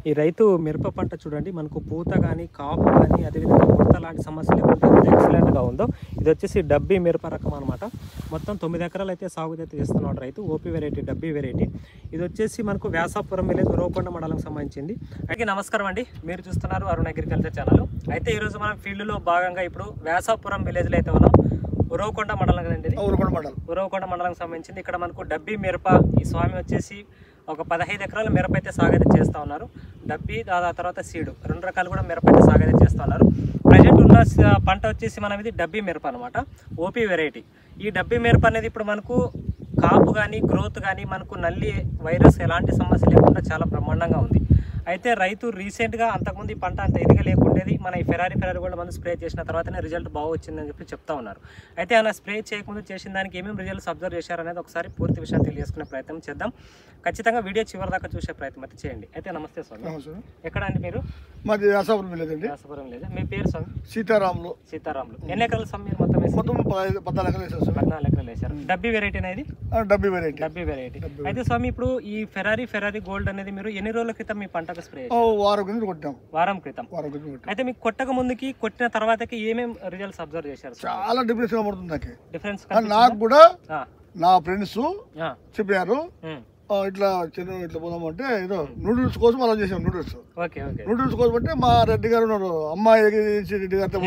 ఈ రైతు మిరప పంట చూడండి, మనకు పూత కానీ కాపు కానీ అదేవిధంగా ముడత లాంటి సమస్యలు లేకుండా ఎక్సలెంట్గా ఉందో. ఇది వచ్చేసి డబ్బీ మిరప రకం అనమాట. మొత్తం 9 ఎకరాలు అయితే సాగు అయితే చేస్తున్నాడు రైతు. ఓపీ వెరైటీ, డబ్బీ వెరైటీ. ఇది వచ్చేసి మనకు వ్యాసాపురం విలేజ్ ఉరవకొండ మండలం సంబంధించింది. అయితే నమస్కారం అండి, మీరు చూస్తున్నారు అరుణ్ అగ్రికల్చర్ ఛానల్. అయితే ఈరోజు మనం ఫీల్డ్లో భాగంగా ఇప్పుడు వ్యాసాపురం విలేజ్లో అయితే ఉన్నాం. ఉరవకొండ మండలం కదండి, ఉరవకొండ మండలం సంబంధించింది. ఇక్కడ మనకు డబ్బీ మిరప ఈ స్వామి వచ్చేసి ఒక 15 ఎకరాల మిరప అయితే సాగు అయితే చేస్తూ ఉన్నారు. డబ్బీ ఆ తర్వాత సీడు 2 రకాలు కూడా మిరప అయితే సాగు అయితే చేస్తూ ఉన్నారు. ప్రజెంట్ ఉన్న పంట వచ్చేసి మనం ఇది డబ్బీ మిరప అనమాట, ఓపీ వెరైటీ. ఈ డబ్బీ మిరప అనేది ఇప్పుడు మనకు కాపు కానీ గ్రోత్ కానీ మనకు నల్లి వైరస్ ఎలాంటి సమస్య లేకుండా చాలా బ్రహ్మాండంగా ఉంది. అయితే రైతు రీసెంట్గా అంతకుముందు ఈ పంట అంత ఇదిగా లేకుండేది, మన ఈ ఫెరారీ కూడా మనం స్ప్రే చేసిన తర్వాతనే రిజల్ట్ బాగా వచ్చిందని చెప్పి చెప్తా ఉన్నారు. అయితే ఆయన స్ప్రే చేయకముందు చేసిన దానికి ఏమేమి రిజల్ట్స్ అబ్జర్వ్ చేశారనేది ఒకసారి పూర్తి విషయాన్ని తెలియజేసుకునే ప్రయత్నం చేద్దాం. ఖచ్చితంగా వీడియో చివరి దాకా చూసే ప్రయత్నం అయితే చేయండి. అయితే నమస్తే స్వామి, ఎక్కడ అండి మీరు? మాది వ్యాసాపురం విలేజ్ అండి. వ్యాసాపురం విలేజ్. మీ పేరు స్వామి? సీతారాములు. సీతారాములు. ఎన్ని ఎకరాలు స్వామి మీరు? మొత్తం 14 ఎకరాలు వేసారు. 14 ఎకరాలు వేసారు. డబ్బీ వెరైటీ అనేది? డబ్బీ వెరైటీ. డబ్బీ వెరైటీ. అయితే స్వామి ఇప్పుడు ఈ ఫెరారీ గోల్డ్ అనేది మీరు ఎన్ని రోజుల క్రితం మీ పంటకు స్ప్రే? వారం క్రితం కొట్టాం. వారం క్రితం. అయితే మీకు కొట్టక ముందుకి కొట్టిన తర్వాతకి ఏమేమి రిజల్ట్స్ అబ్జర్వ్ చేశారు? చాలా డిఫరెన్స్ కనబడుతుంది నాకు. డిఫరెన్స్ నాకు కూడా నా ఫ్రెండ్స్ చెప్పారు, ఇట్లా ఇట్లా పోదామంటే ఏదో నూడిల్స్ కోసం అలా చేసాం. నూడిల్స్ కోసం అంటే మా రెడ్డి గారు ఉన్నారు, అమ్మాయి రెడ్డి గారితో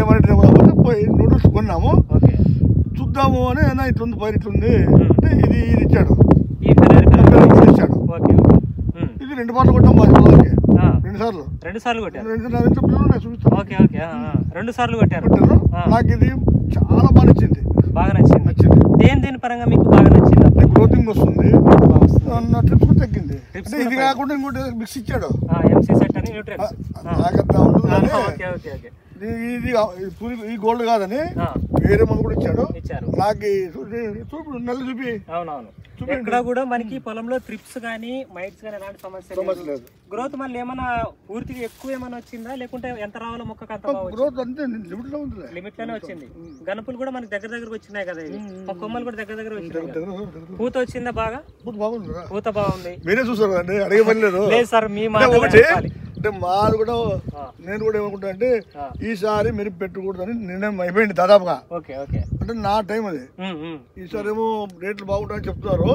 ఏమంటే పోదామంటే పోయి నూడిల్స్ కొన్నాము. చూద్దాము అని ఇట్లుంది పైరు ఇట్లుంది అంటే ఇది ఇచ్చాడు, ఇచ్చాడు. ఇది 2 పాటలు కొట్టాం మా పిల్లలకి. 2 సార్లు కొట్టారు. 2 సార్లు కొట్టారు. నాకు ఇది చాలా బాగా నచ్చింది. దేని పరంగా మీకు బాగా నచ్చింది? గ్రోతింగ్ వస్తుంది, ట్రిప్స్ తగ్గింది. ఇది కాకుండా ఇంకోటి మిక్స్ ఇచ్చాడు, ఇది ఈ గోల్డ్ కాదని వేరే మందు కూడా ఇచ్చాడు. నాకు చూపి నల్లి చూపి. అవునవును, ఎక్కడ కూడా మనకి పొలంలో ట్రిప్స్ కానీ మైట్స్ కానీ ఎలాంటి సమస్య లేదు. గ్రోత్ మళ్ళీ ఏమైనా పూర్తిగా ఎక్కువ ఏమైనా వచ్చిందా, లేకుంటే ఎంత రావాలో మొక్కకు అంత గ్రోత్ అంతే లిమిట్ లోనే వచ్చింది. గనుపులు కూడా మనకి దగ్గరకు వచ్చినాయి కదా, కొమ్మలు కూడా దగ్గర వచ్చినాయి. పూత వచ్చిందా? బాగా పూత బాగుంది. మీరే చూసారు అండి, అడిగే పని లేదు సార్. మీ అంటే మాది కూడా నేను కూడా ఏమనుకుంటా అంటే ఈసారి మీరు పెట్టకూడదని నిర్ణయం అయిపోయింది దాదాపుగా. అంటే నా టైం అది. ఈసారి ఏమో రేట్లు బాగుంటాయని చెప్తున్నారు.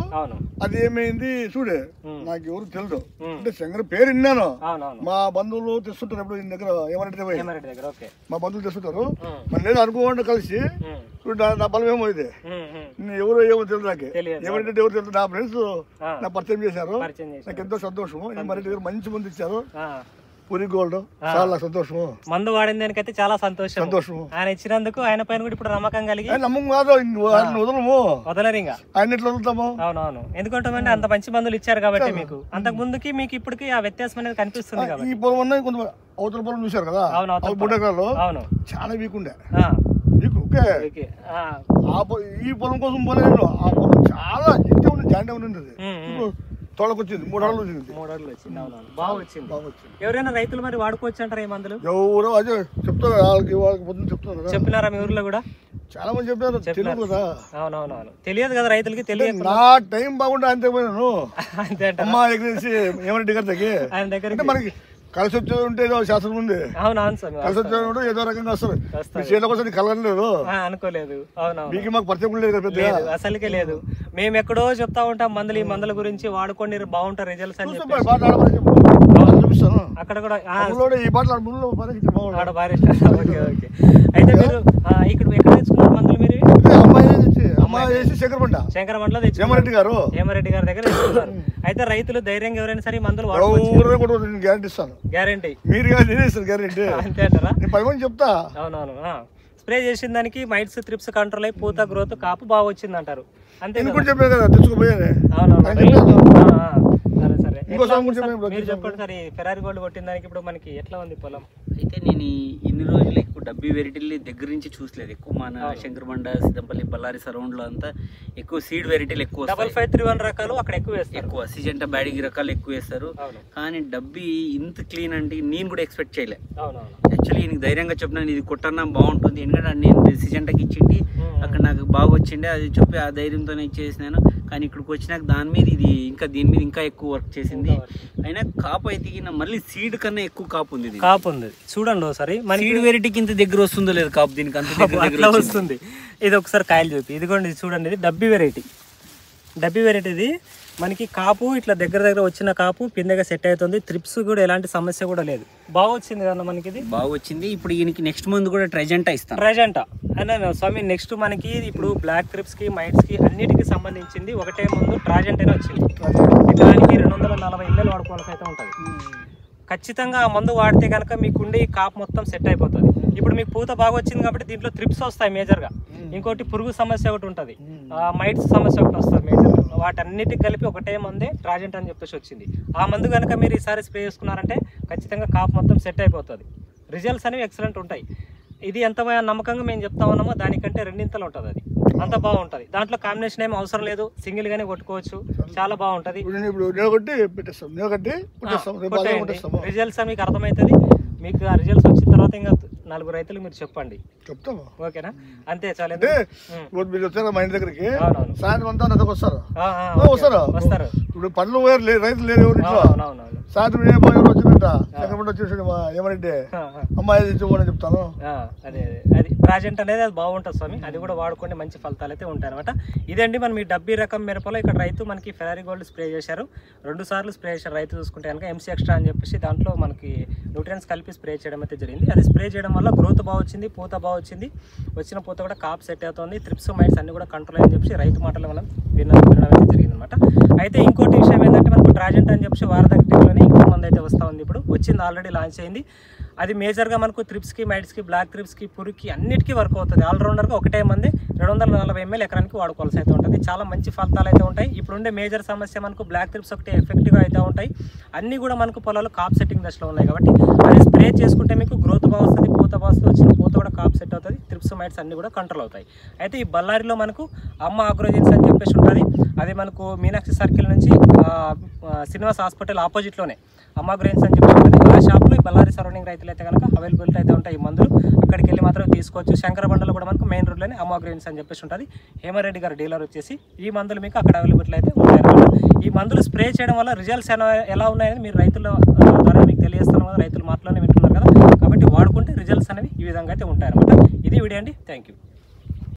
అది ఏమైంది చూడే, నాకు ఎవరు తెలియదు. అంటే శంకర్ పేరు విన్నాను, మా బంధువులు తెస్తుంటారు. ఎప్పుడు ఈయన దగ్గర ఏమంటే మా బంధువులు తెస్తుంటారు. మరి నేను అనుకోకుండా కలిసి చూడు నా బలం ఏమో ఇది, ఎవరు ఏమో తెలియదు. నాకు ఏమంటే ఎవరు తెలియదు. నా ఫ్రెండ్స్ నా పరిచయం చేశారు, నాకు ఎంతో సంతోషం. మరి దగ్గర మంచి మంది ఇచ్చారు, పూరి గోల్డ్. చాలా సంతోషం. మందు వాడిన దానికైతే చాలా సంతోషం. ఆయన ఇచ్చినందుకు ఆయన పైన కూడా ఇప్పుడు నమ్మకం కలిగి. నమ్మకం కాదు, వదలరు ఇంకా. ఆయన ఎట్లా వదులుతాము? అవునవును, ఎందుకంటే అంత మంచి మందులు ఇచ్చారు కాబట్టి మీకు. అంతకు ముందుకి మీకు ఇప్పటికి ఆ వ్యత్యాసం అనేది కనిపిస్తుంది. ఈ పొలం ఉన్నాయి, కొంత అవతల పొలం చూసారు కదా, బుడ్డకాలు చాలా వీక్ ఉండే. ఈ పొలం కోసం పోలేదు, ఆ పొలం చాలా ఇంటే ఉంది, జాయింట్ ఉంది. తోడకొచ్చింది 3 అడుగులు వచ్చింది. 3 అడుగులు వచ్చింది. అవునవును, బాగా వచ్చింది. ఎవరైనా రైతులు మరి వాడుకోవచ్చు అంటారా ఈ మందులు? ఎవరో అదే చెప్తారు, వాళ్ళకి పొద్దున్న చెప్తున్నారు. చెప్పినారా మీ ఊర్లో కూడా? చాలా మంది చెప్పారు, తెలియదు కదా. అవునవునవును, తెలియదు కదా రైతులకి. తెలియదు. నా టైం బాగుంటే అంతే పోయినాను. అమ్మా ఎగ్రేసి ఏమంటే ఆయన దగ్గర మనకి కలిసి వచ్చేది ఉంటే ఏదో శాస్త్రం ఉంది. అవునవును సార్, కలిసి వచ్చేది ఏదో రకంగా వస్తారు. చేతిలో కోసం కలగలేదు, అనుకోలేదు. అవునవును, మీకు మాకు పరిచయం లేదు కదా, అసలుకే లేదు. మేము ఎక్కడో చెప్తా ఉంటాం మందులు, ఈ మందుల గురించి వాడుకోండి బాగుంటారు రిజల్ట్స్ అని చెప్పి. చూపిస్తాను అక్కడ కూడా ఈ పాటలు. అయితే మీరు ఇక్కడ ఎక్కడ తెచ్చుకున్నారు మందులు? మీరు శంకరమండలో తెచ్చి హేమరెడ్డి గారి దగ్గర తెచ్చుకున్నారు. అయితే రైతులు ధైర్యంగా ఎవరైనా సరే మందులు వాడుకోవచ్చు, గ్యారెంటీ. మీరు గ్యారెంటీ అంతే అంటారా? చెప్తా. అవునవును, స్ప్రే చేసిన దానికి మైట్స్ త్రిప్స్ కంట్రోల్ అయ్యి పూత గ్రోత్ కాపు బాగా వచ్చింది అంటారు. అంతే చెప్పాను కదా, తెచ్చుకోపోయాను. సరే, మీరు చెప్పండి సార్, ఈ ఫెరారీ గోల్డ్ కొట్టిన దానికి ఇప్పుడు మనకి ఎట్లా ఉంది పొలం? అయితే నేను ఇన్ని రోజులు ఎక్కువ డబ్బీ వెరైటీలు దగ్గర నుంచి చూసలేదు. ఎక్కువ మన శంకరమండ, సిద్దంపల్లి, బళ్ళారి సరౌండ్ లో అంతా ఎక్కువ సీడ్ వెరైటీలు ఎక్కువ. 5531 రకాలు అక్కడ ఎక్కువ వేస్తారు. ఎక్కువ సిజెంటా బ్యాడిగి రకాలు ఎక్కువ వేస్తారు. కానీ డబ్బీ ఇంత క్లీన్ అంటే నేను కూడా ఎక్స్పెక్ట్ చేయలే. యాక్చువల్లీ ఈయనకి ధైర్యంగా చెప్పినాను, ఇది కొట్టన్నా బాగుంటుంది. ఎందుకంటే నేను సిజెంటాకి ఇచ్చిండి, అక్కడ నాకు బాగా వచ్చిండే. అది చెప్పి ఆ ధైర్యంతోనే ఇచ్చేసినాను. కానీ ఇక్కడికి వచ్చినాక దాని మీద దీని మీద ఇంకా ఎక్కువ వర్క్ చేసింది. అయినా కాపు అయితే మళ్ళీ సీడ్ కన్నా ఎక్కువ కాపు ఉంది. కాపు ఉంది చూడండి ఒకసారి. సీడ్ వెరైటీకి ఇంత దగ్గర వస్తుందో లేదు కాపు, దీనికి అంత దగ్గర వస్తుంది. ఇది ఒకసారి కాయలు చూపి, ఇదిగోండి ఇది చూడండి, ఇది డబ్బీ వెరైటీ. ఇది మనకి కాపు ఇట్లా దగ్గర వచ్చిన కాపు పిందెగా సెట్ అవుతుంది. త్రిప్స్ కూడా ఎలాంటి సమస్య కూడా లేదు. బాగా వచ్చింది కదా మనకి, ఇది బాగా వచ్చింది. ఇప్పుడు ఈయనకి నెక్స్ట్ మంత్ కూడా ట్రైజెంటా ఇస్తాం. ట్రైజెంటా అన్న స్వామి. నెక్స్ట్ మనకి ఇప్పుడు బ్లాక్ త్రిప్స్ కి మైట్స్ కి అన్నిటికి సంబంధించింది ఒకటే ముందు ట్రాజెంటైనా వచ్చింది. దానికి 240 ml వాడుకోవాల్సి అయితే ఉంటుంది. ఖచ్చితంగా ఆ మందు వాడితే కనుక మీకుండి కాపు మొత్తం సెట్ అయిపోతుంది. ఇప్పుడు మీకు పూత బాగా వచ్చింది కాబట్టి దీంట్లో త్రిప్స్ వస్తాయి మేజర్గా. ఇంకోటి పురుగు సమస్య ఒకటి ఉంటుంది, మైట్స్ సమస్య ఒకటి వస్తుంది మేజర్గా. వాటన్నిటికి కలిపి ఒకటే మందే ట్రాజెంట్ అని చెప్పేసి వచ్చింది. ఆ మందు కనుక మీరు ఈసారి స్ప్రే చేసుకున్నారంటే ఖచ్చితంగా కాపు మొత్తం సెట్ అయిపోతుంది. రిజల్ట్స్ అనేవి ఎక్సలెంట్ ఉంటాయి. ఇది ఎంత నమ్మకంగా మేము చెప్తా ఉన్నామో దానికంటే రెండింతలు ఉంటుంది. అది అంత బాగుంటుంది. దాంట్లో కాంబినేషన్ ఏమి అవసరం లేదు, సింగిల్ గానే కొట్టుకోవచ్చు. చాలా బాగుంటుంది. రిజల్ట్స్ మీకు అర్థమవుతుంది. మీకు ఆ రిజల్ట్స్ వచ్చిన తర్వాత ఇంకా 4 రైతులు మీరు చెప్పండి. చెప్తాము, ఓకేనా? అంతే చాలా. మా ఇంటి దగ్గరికి సాయంత్రం అంతా వస్తారు. ఇప్పుడు పనులు రైతులు లేరు సాయంత్రం ఎవరు వచ్చిందంట వచ్చేసాడు ఏమంటే అమ్మాయి తెచ్చుకోని చెప్తాను. అదే అది ట్రాజెంట్ అనేది అది బాగుంటుంది స్వామి. అది కూడా వాడుకోండి, మంచి ఫలితాలు అయితే ఉంటాయి అనమాట. ఇదండి మనం ఈ డబ్బీ రకం మిరపలో ఇక్కడ రైతు మనకి ఫెరారీ గోల్డ్ స్ప్రే చేశారు. 2 సార్లు స్ప్రే చేశారు. రైతు చూసుకుంటే కనుక ఎంసీ ఎక్స్ట్రా అని చెప్పేసి దాంట్లో మనకి న్యూట్రియన్స్ కలిపి స్ప్రే చేయడం అయితే జరిగింది. అది స్ప్రే చేయడం వల్ల గ్రోత్ బాగా వచ్చింది, పూత బాగా వచ్చింది. వచ్చిన పూత కూడా కాప్ సెట్ అవుతుంది. త్రిప్స్ మైట్స్ అన్ని కూడా కంట్రోల్ అని చెప్పి రైతు మాటలు మనం వినడం అయితే జరిగింది అనమాట. అయితే ఇంకోటి విషయం ఏంటంటే మనకు ట్రాజెంట్ అని చెప్పి వారధి టైంలోనే ఇంకో మంది అయితే వస్తూ ఉంది. ఇప్పుడు వచ్చింది, ఆల్రెడీ లాంచ్ అయింది. అది మేజర్గా మనకు త్రిప్స్కి, మైట్స్కి, బ్లాక్ త్రిప్స్కి, పురుకి అన్నిటికీ వర్క్ అవుతుంది. ఆల్రౌండర్గా ఒకటే మంది 240 ml ఎకరానికి వాడుకోవాల్సి అయితే ఉంటుంది. చాలా మంచి ఫలితాలు అయితే ఉంటాయి. ఇప్పుడుండే మేజర్ సమస్య మనకు బ్లాక్ త్రిప్స్ ఒకటి ఎఫెక్టివ్గా అయితే ఉంటాయి. అన్నీ కూడా మనకు పొలాలు కాప్ సెట్టింగ్ దశలో ఉన్నాయి కాబట్టి అది స్ప్రే చేసుకుంటే మీకు గ్రోత్ బాగా వస్తుంది, పూత బాగా వస్తుంది. వచ్చిన పూత కూడా కాప్ సెట్ అవుతుంది. త్రిప్స్ మైట్స్ అన్ని కూడా కంట్రోల్ అవుతాయి. అయితే ఈ బళ్ళారిలో మనకు అమ్మ అగ్రోజెన్స్ అని చెప్పేసి ఉంటుంది. అది మనకు మీనాక్షి సర్కిల్ నుంచి శ్రీనివాస్ హాస్పిటల్ ఆపోజిట్లోనే అమ్మ అగ్రోజెన్స్ అని చెప్పి ఉంటుంది. ఆ షాప్లో ఈ బళ్ళారి సరౌండింగ్ రైతులు అయితే కనుక అవైలబిలిటీ అయితే ఉంటాయి. ఈ మందులు అక్కడికి వెళ్ళి మాత్రం తీసుకోవచ్చు. శంకరబండలో కూడా మనకు మెయిన్ రోడ్లోనే అమ్మ అగ్రోజెన్స్ అని చెప్పేసి ఉంటుంది. హేమారెడ్డి గారు డీలర్ వచ్చేసి ఈ మందులు మీకు అక్కడ అవైలబిలిటీ అయితే ఉంటాయి అనమాట. ఈ మందులు స్ప్రే చేయడం వల్ల రిజల్ట్స్ ఎలా ఉన్నాయని మీరు రైతుల ద్వారా మీకు తెలియజేస్తాను కదా. రైతులు మాటలోనే వింటున్నారు కదా, కాబట్టి వాడుకుంటే రిజల్ట్స్ అనేవి ఈ విధంగా అయితే ఉంటాయి అనమాట. ఇది వీడియో అండి. Thank you.